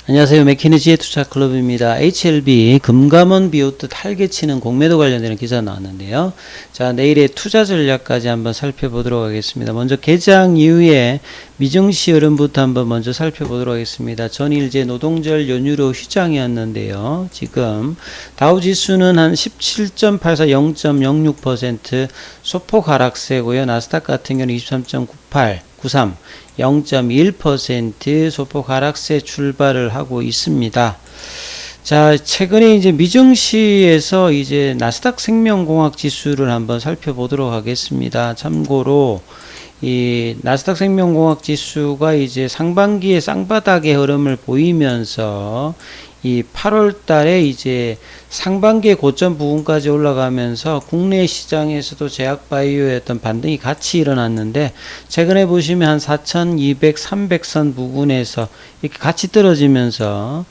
안녕하세요. 맥키니지의 투자클럽입니다. HLB 금감원 비웃듯 활개치는 공매도 관련되는 기사 나왔는데요. 자, 내일의 투자 전략까지 한번 살펴보도록 하겠습니다. 먼저 개장 이후에 미증시 흐름부터 한번 먼저 살펴보도록 하겠습니다. 전일제 노동절 연휴로 휴장이었는데요. 지금 다우지수는 한 17.84, 0.06% 소폭 하락세고요. 나스닥 같은 경우는 23.98, 93, 0.1% 소폭 하락세 출발을 하고 있습니다. 자, 최근에 이제 미증시에서 이제 나스닥 생명공학 지수를 한번 살펴보도록 하겠습니다. 참고로 이 나스닥 생명공학 지수가 이제 상반기에 쌍바닥의 흐름을 보이면서 이 8월 달에 이제 상반기의 고점 부분까지 올라가면서 국내 시장에서도 제약바이오의 어떤 반등이 같이 일어났는데, 최근에 보시면 한 4200, 300선 부근에서 이렇게 같이 떨어지면서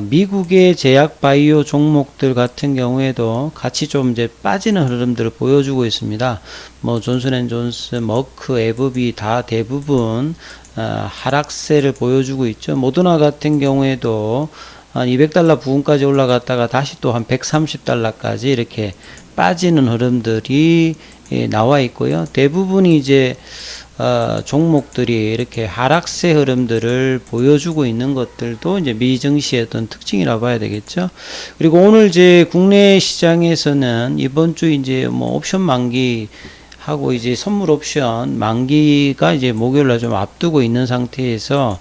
미국의 제약바이오 종목들 같은 경우에도 같이 좀 이제 빠지는 흐름들을 보여주고 있습니다. 뭐 존슨앤존슨, 머크, 에브비 다 대부분 하락세를 보여주고 있죠. 모더나 같은 경우에도 한 200달러 부근까지 올라갔다가 다시 또 한 130달러까지 이렇게 빠지는 흐름들이 나와 있고요. 대부분이 이제 종목들이 이렇게 하락세 흐름들을 보여주고 있는 것들도 이제 미증시의 어떤 특징이라고 봐야 되겠죠. 그리고 오늘 이제 국내 시장에서는 이번 주 이제 뭐 옵션 만기 하고 이제 선물 옵션 만기가 이제 목요일날 좀 앞두고 있는 상태에서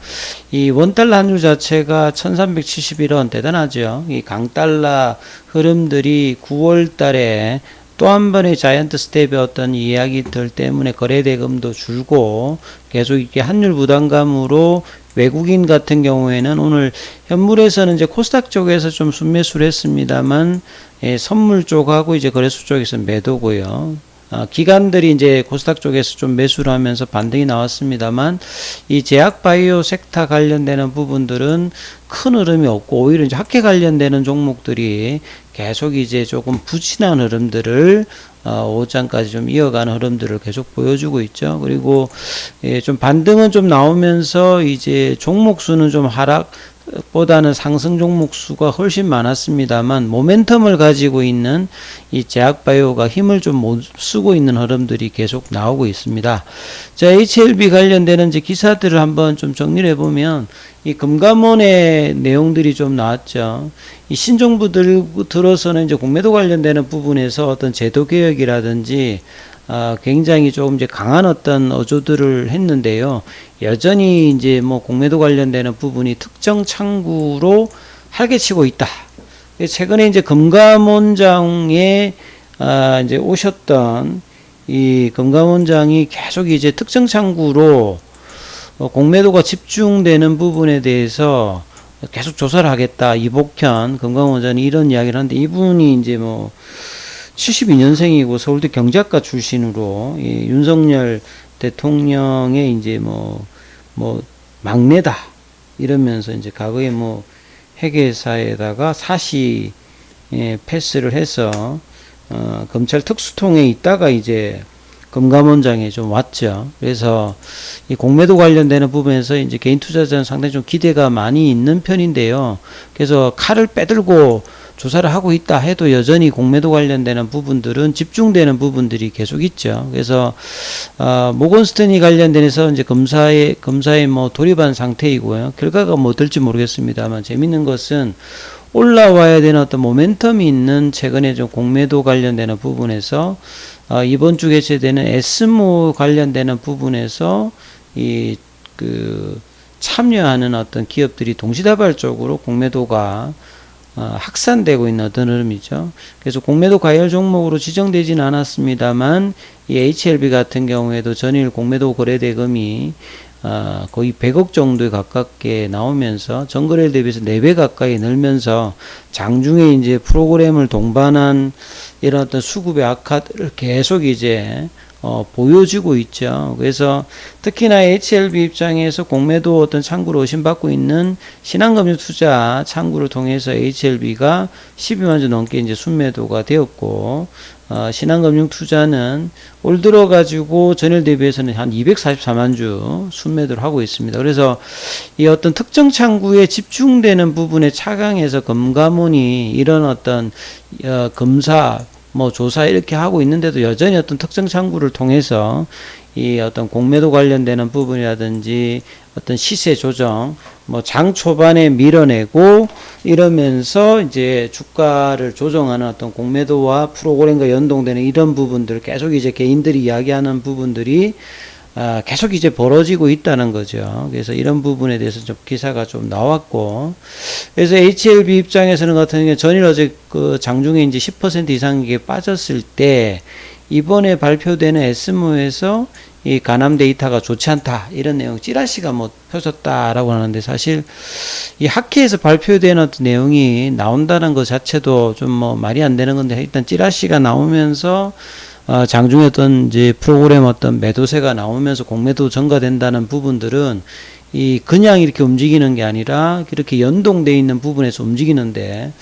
이 원달러 환율 자체가 1371원 대단하죠. 이 강달러 흐름들이 9월 달에 또 한 번의 자이언트 스텝의 어떤 이야기들 때문에 거래대금도 줄고 계속 이렇게 환율 부담감으로 외국인 같은 경우에는 오늘 현물에서는 이제 코스닥 쪽에서 좀 순매수를 했습니다만, 선물 쪽하고 이제 거래소 쪽에서 매도고요. 기관들이 이제 코스닥 쪽에서 좀 매수를 하면서 반등이 나왔습니다만, 이 제약바이오 섹터 관련되는 부분들은 큰 흐름이 없고 오히려 이제 학회 관련되는 종목들이 계속 이제 조금 부진한 흐름들을 오전까지 좀 이어가는 흐름들을 계속 보여주고 있죠. 그리고 좀 반등은 좀 나오면서 이제 종목 수는 좀 하락보다는 상승 종목 수가 훨씬 많았습니다만, 모멘텀을 가지고 있는 이 제약바이오가 힘을 좀 못 쓰고 있는 흐름들이 계속 나오고 있습니다. 자, HLB 관련되는 이제 기사들을 한번 좀 정리를 해보면, 이 금감원의 내용들이 좀 나왔죠. 이 신정부 들어서는 이제 공매도 관련되는 부분에서 어떤 제도 개혁이라든지 굉장히 조금 이제 강한 어떤 어조들을 했는데요. 여전히 이제 뭐 공매도 관련되는 부분이 특정 창구로 활개치고 있다. 최근에 이제 금감원장에 이제 오셨던 이 금감원장이 계속 이제 특정 창구로 공매도가 집중되는 부분에 대해서 계속 조사를 하겠다. 이복현 금감원장이 이런 이야기를 하는데, 이분이 이제 뭐 72년생이고 서울대 경제학과 출신으로 이 윤석열 대통령의 이제 뭐 막내다 이러면서 이제 과거에 뭐 회계사에다가 사시 패스를 해서 검찰 특수통에 있다가 이제 금감원장에 좀 왔죠. 그래서 이 공매도 관련되는 부분에서 이제 개인 투자자는 상당히 좀 기대가 많이 있는 편인데요. 그래서 칼을 빼들고 조사를 하고 있다 해도 여전히 공매도 관련되는 부분들은 집중되는 부분들이 계속 있죠. 그래서 모건스탠리 관련돼서 이제 검사에 뭐 돌입한 상태이고요. 결과가 뭐 될지 모르겠습니다만, 재밌는 것은 올라와야 되는 어떤 모멘텀이 있는 최근에 좀 공매도 관련되는 부분에서 이번 주 개최되는 에스모 관련되는 부분에서 참여하는 어떤 기업들이 동시다발적으로 공매도가 확산되고 있는 어떤 흐름이죠. 그래서 공매도 과열 종목으로 지정되지는 않았습니다만, 이 HLB 같은 경우에도 전일 공매도 거래대금이 거의 100억 정도에 가깝게 나오면서 전거래 대비해서 4배 가까이 늘면서 장중에 이제 프로그램을 동반한 이런 어떤 수급의 악화를 계속 이제 보여주고 있죠. 그래서 특히나 HLB 입장에서 공매도 어떤 창구로 의심받고 있는 신한금융 투자 창구를 통해서 HLB가 12만 주 넘게 이제 순매도가 되었고, 신한금융투자는 올 들어 가지고 전일 대비해서는 한 244만 주 순매도를 하고 있습니다. 그래서 이 어떤 특정 창구에 집중되는 부분에 차강해서 금감원이 이런 어떤 검사 뭐 조사 이렇게 하고 있는데도 여전히 어떤 특정 창구를 통해서 이 어떤 공매도 관련되는 부분이라든지 어떤 시세 조정, 뭐 장 초반에 밀어내고 이러면서 이제 주가를 조정하는 어떤 공매도와 프로그램과 연동되는 이런 부분들 계속 이제 개인들이 이야기하는 부분들이 계속 이제 벌어지고 있다는 거죠. 그래서 이런 부분에 대해서 좀 기사가 좀 나왔고, 그래서 HLB 입장에서는 같은 경우 전일 어제 그 장중에 이제 10% 이상 이게 빠졌을 때 이번에 발표되는 에스모에서 이 가남 데이터가 좋지 않다 이런 내용 찌라시가 뭐 펴졌다라고 하는데, 사실 이 학회에서 발표된 어떤 내용이 나온다는 것 자체도 좀 뭐 말이 안 되는 건데, 일단 찌라시가 나오면서 장중에 어떤 이제 프로그램 어떤 매도세가 나오면서 공매도 전가된다는 부분들은 이 그냥 이렇게 움직이는 게 아니라 이렇게 연동되어 있는 부분에서 움직이는데,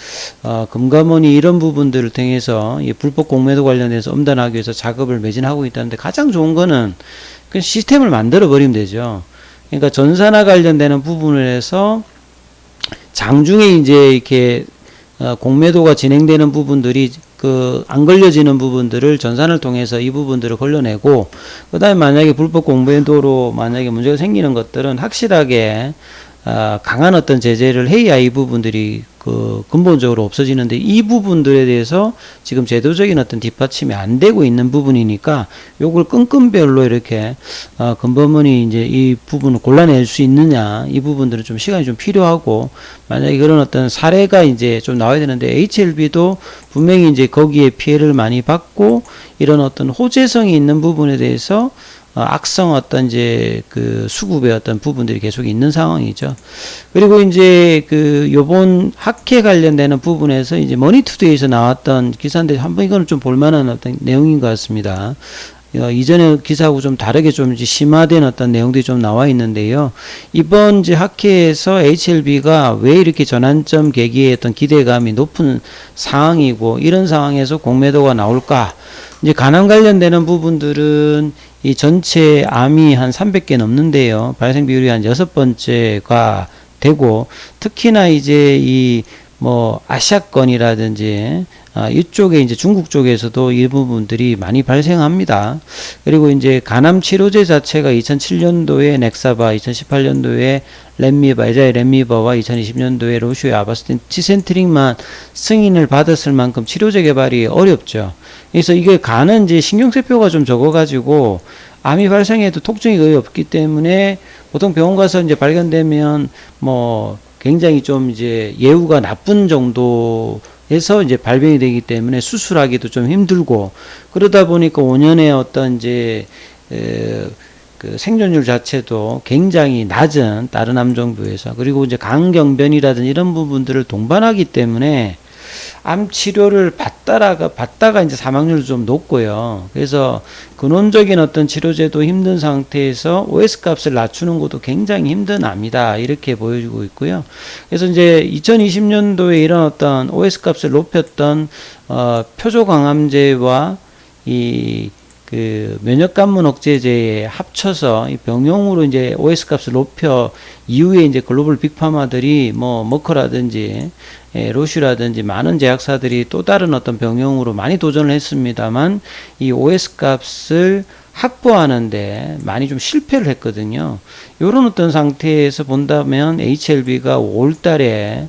금감원이 이런 부분들을 통해서 이 불법 공매도 관련해서 엄단하기 위해서 작업을 매진하고 있다는데, 가장 좋은 거는 그 시스템을 만들어 버리면 되죠. 그러니까 전산화 관련되는 부분을 해서 장중에 이제 이렇게 공매도가 진행되는 부분들이 안 걸려지는 부분들을 전산을 통해서 이 부분들을 걸러내고, 그 다음에 만약에 불법 공매도로 만약에 문제가 생기는 것들은 확실하게 강한 어떤 제재를 해야 이 부분들이 근본적으로 없어지는데, 이 부분들에 대해서 지금 제도적인 어떤 뒷받침이 안 되고 있는 부분이니까 요걸 끈끈별로 이렇게 금감원이 이제 이 부분을 골라낼 수 있느냐, 이 부분들은 좀 시간이 좀 필요하고, 만약에 그런 어떤 사례가 이제 좀 나와야 되는데, HLB도 분명히 이제 거기에 피해를 많이 받고 이런 어떤 호재성이 있는 부분에 대해서 악성 어떤 이제 수급의 어떤 부분들이 계속 있는 상황이죠. 그리고 이제 요번 학회 관련되는 부분에서 이제 머니투데이에서 나왔던 기사인데, 한번 이거는 좀 볼만한 어떤 내용인 것 같습니다. 이전에 기사하고 좀 다르게 좀 이제 심화된 어떤 내용들이 좀 나와 있는데요. 이번 이제 학회에서 HLB가 왜 이렇게 전환점 계기에 어떤 기대감이 높은 상황이고, 이런 상황에서 공매도가 나올까? 이제 가남 관련되는 부분들은 이 전체 암이 한 300개 넘는데요. 발생 비율이 한 6번째가 되고, 특히나 이제 이 뭐 아시아권이라든지 이쪽에 이제 중국 쪽에서도 이 부분들이 많이 발생합니다. 그리고 이제 간암 치료제 자체가 2007년도에 넥사바, 2018년도에 렛미바, 에자의 렛미바와 2020년도에 로슈의 아바스틴, 티센트릭만 승인을 받았을 만큼 치료제 개발이 어렵죠. 그래서 이게 간은 이제 신경세포가 좀 적어가지고 암이 발생해도 통증이 거의 없기 때문에 보통 병원 가서 이제 발견되면 뭐 굉장히 좀 이제 예후가 나쁜 정도에서 이제 발병이 되기 때문에 수술하기도 좀 힘들고, 그러다 보니까 5년의 어떤 이제 생존율 자체도 굉장히 낮은 다른 암 정도에서, 그리고 이제 강경변이라든지 이런 부분들을 동반하기 때문에 암 치료를 받다가 이제 사망률도 좀 높고요. 그래서 근원적인 어떤 치료제도 힘든 상태에서 OS 값을 낮추는 것도 굉장히 힘든 암이다, 이렇게 보여주고 있고요. 그래서 이제 2020년도에 이런 어떤 OS 값을 높였던 표조강암제와 이 면역관문 억제제에 합쳐서 이 병용으로 이제 OS 값을 높여 이후에 이제 글로벌 빅파마들이 뭐 머커라든지 로슈라든지 많은 제약사들이 또 다른 어떤 병용으로 많이 도전을 했습니다만, 이 OS 값을 확보하는데 많이 좀 실패를 했거든요. 이런 어떤 상태에서 본다면 HLB가 5월달에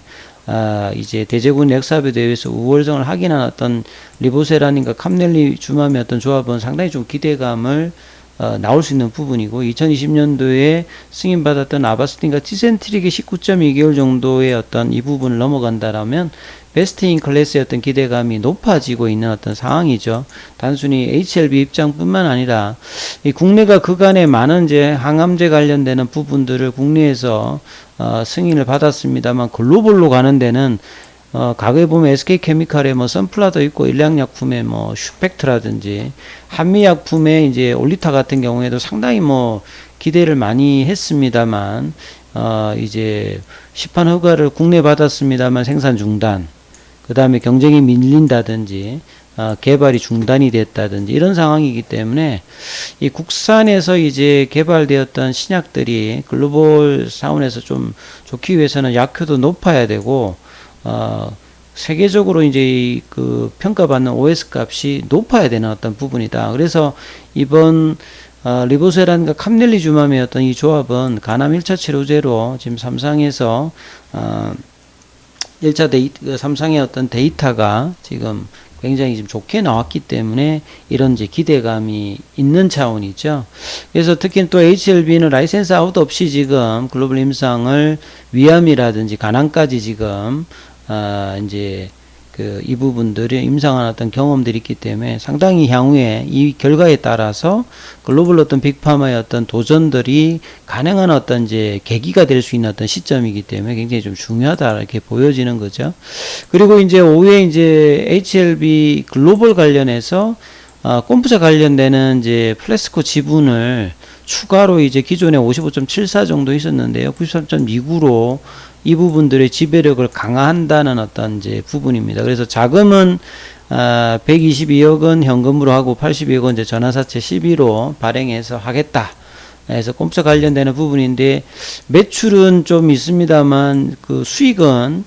이제 대제군 넥사베 대회에서 우월성을 확인한 어떤 리보세라닌과 캄넬리주맘의 어떤 조합은 상당히 좀 기대감을 나올 수 있는 부분이고, 2020년도에 승인받았던 아바스틴과 티센트릭의 19.2개월 정도의 어떤 이 부분을 넘어간다라면 베스트인 클래스의 어떤 기대감이 높아지고 있는 어떤 상황이죠. 단순히 HLB 입장뿐만 아니라 이 국내가 그간에 많은 이제 항암제 관련되는 부분들을 국내에서 승인을 받았습니다만, 글로벌로 가는 데는 과거에 보면 SK케미칼에 뭐 선플라도 있고, 일양약품에 뭐 슈펙트라든지 한미약품에 이제 올리타 같은 경우에도 상당히 뭐 기대를 많이 했습니다만, 이제 시판 허가를 국내 받았습니다만 생산 중단, 그 다음에 경쟁이 밀린다든지 개발이 중단이 됐다든지 이런 상황이기 때문에 이 국산에서 이제 개발되었던 신약들이 글로벌 차원에서 좀 좋기 위해서는 약효도 높아야 되고 세계적으로 이제 그 평가받는 OS 값이 높아야 되는 어떤 부분이다. 그래서 이번 리보세란과 캄넬리주맘의 어떤 이 조합은 간암 1차 치료제로 지금 삼상에서 1차 삼상의 어떤 데이터가 지금 굉장히 좀 좋게 나왔기 때문에 이런 이제 기대감이 있는 차원이죠. 그래서 특히 또 HLB는 라이센스 아웃 없이 지금 글로벌 임상을 위암이라든지 간암까지 지금 이제 이 부분들이 임상한 어떤 경험들이 있기 때문에 상당히 향후에 이 결과에 따라서 글로벌 어떤 빅파마의 어떤 도전들이 가능한 어떤 이제 계기가 될 수 있는 어떤 시점이기 때문에 굉장히 좀 중요하다 이렇게 보여지는 거죠. 그리고 이제 5회 이제 HLB 글로벌 관련해서 꼼프자 관련되는 이제 플레스코 지분을 추가로 이제 기존에 55.74 정도 있었는데요. 93.29로 이 부분들의 지배력을 강화한다는 어떤 이제 부분입니다. 그래서 자금은 122억 원 현금으로 하고 82억 원 이제 전환사채 12로 발행해서 하겠다. 그래서 꼼짝 관련되는 부분인데 매출은 좀 있습니다만 그 수익은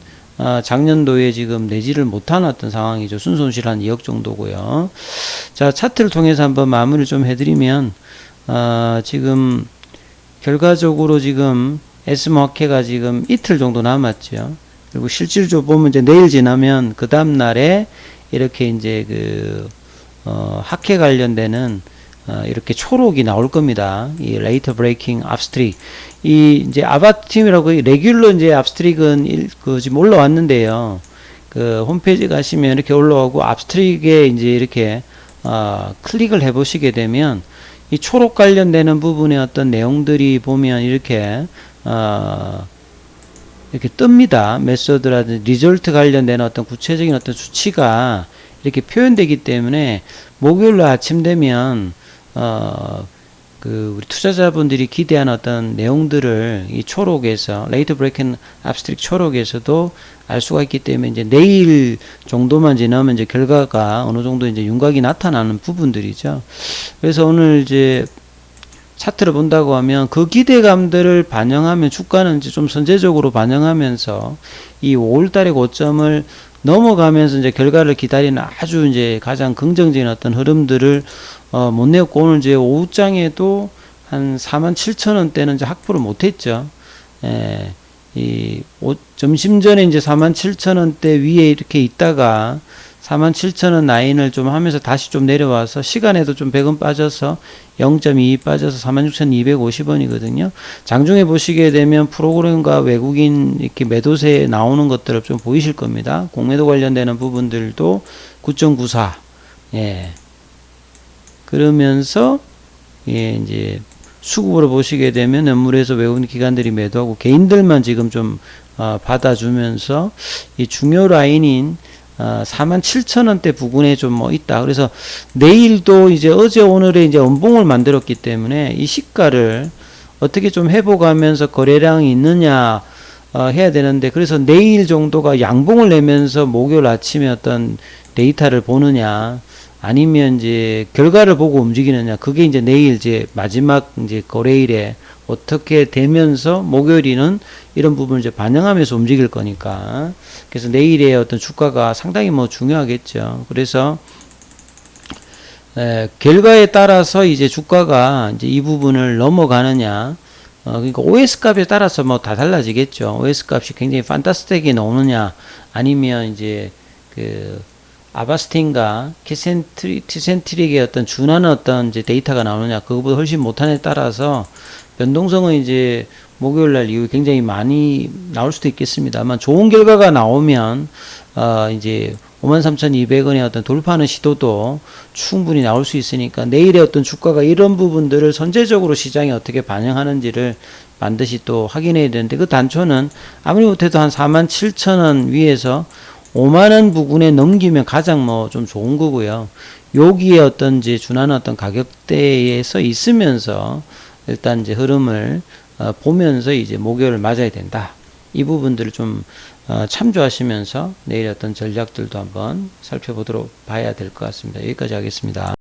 작년도에 지금 내지를 못한 어떤 상황이죠. 순손실 한 2억 정도고요. 자, 차트를 통해서 한번 마무리를 좀 해드리면 지금 결과적으로 지금 S마켓가 지금 이틀 정도 남았죠. 그리고 실질적으로 보면 이제 내일 지나면 그 다음 날에 이렇게 이제 학회 관련되는 이렇게 초록이 나올 겁니다. 이 레이터 브레이킹 압스트릭. 이 이제 아바팀이라고 레귤러 이제 압스트릭은 지금 올라왔는데요. 그 홈페이지 가시면 이렇게 올라오고 압스트릭에 이제 이렇게 클릭을 해 보시게 되면 이 초록 관련되는 부분의 어떤 내용들이 보면 이렇게 이렇게 뜹니다. 메소드라든지 리졸트 관련된 어떤 구체적인 어떤 수치가 이렇게 표현되기 때문에 목요일날 아침 되면 우리 투자자분들이 기대하는 어떤 내용들을 이 초록에서 레이트 브레이킹 압스트릭 초록에서도 알 수가 있기 때문에 이제 내일 정도만 지나면 이제 결과가 어느 정도 이제 윤곽이 나타나는 부분들이죠. 그래서 오늘 이제 차트를 본다고 하면 그 기대감들을 반영하면 주가는 이제 좀 선제적으로 반영하면서 이 5월달의 고점을 넘어가면서 이제 결과를 기다리는 아주 이제 가장 긍정적인 어떤 흐름들을 못 내었고 오늘 이제 오후장에도 한 47,000원대는 이제 확보를 못했죠. 점심 전에 이제 47,000원대 위에 이렇게 있다가 47,000원 라인을 좀 하면서 다시 좀 내려와서 시간에도 좀 100원 빠져서 0.22 빠져서 46,250원이거든요. 장중에 보시게 되면 프로그램과 외국인 이렇게 매도세 나오는 것들을 좀 보이실 겁니다. 공매도 관련되는 부분들도 9.94. 예. 그러면서 이제 수급으로 보시게 되면 연물에서 외국인 기관들이 매도하고 개인들만 지금 좀 받아주면서 이 중요 라인인 47,000원대 부근에 좀 있다. 그래서 내일도 이제 어제 오늘에 이제 연봉을 만들었기 때문에 이 시가를 어떻게 좀 회복하면서 거래량이 있느냐 해야 되는데 그래서 내일 정도가 양봉을 내면서 목요일 아침에 어떤 데이터를 보느냐 아니면 이제 결과를 보고 움직이느냐 그게 이제 내일 이제 마지막 이제 거래일에 어떻게 되면서 목요일에는 이런 부분을 이제 반영하면서 움직일 거니까 그래서 내일의 어떤 주가가 상당히 중요하겠죠. 그래서 결과에 따라서 이제 주가가 이제 이 부분을 넘어가느냐 그러니까 OS 값에 따라서 다 달라지겠죠. OS 값이 굉장히 판타스틱하게 나오느냐 아니면 이제 아바스틴과 티센트릭의 어떤 준하는 어떤 이제 데이터가 나오느냐 그거보다 훨씬 못하냐에 따라서 변동성은 이제 목요일날 이후에 굉장히 많이 나올 수도 있겠습니다만 좋은 결과가 나오면 이제 53,200원의 어떤 돌파하는 시도도 충분히 나올 수 있으니까 내일의 어떤 주가가 이런 부분들을 선제적으로 시장에 어떻게 반영하는지를 반드시 또 확인해야 되는데 그 단초는 아무리 못해도 한 47,000원 위에서 5만원 부근에 넘기면 가장 좀 좋은 거고요. 여기에 어떤 이제 준하는 어떤 가격대에서 있으면서 일단 이제 흐름을 보면서 이제 목요일을 맞아야 된다. 이 부분들을 좀 참조하시면서 내일 어떤 전략들도 한번 살펴보도록 봐야 될 것 같습니다. 여기까지 하겠습니다.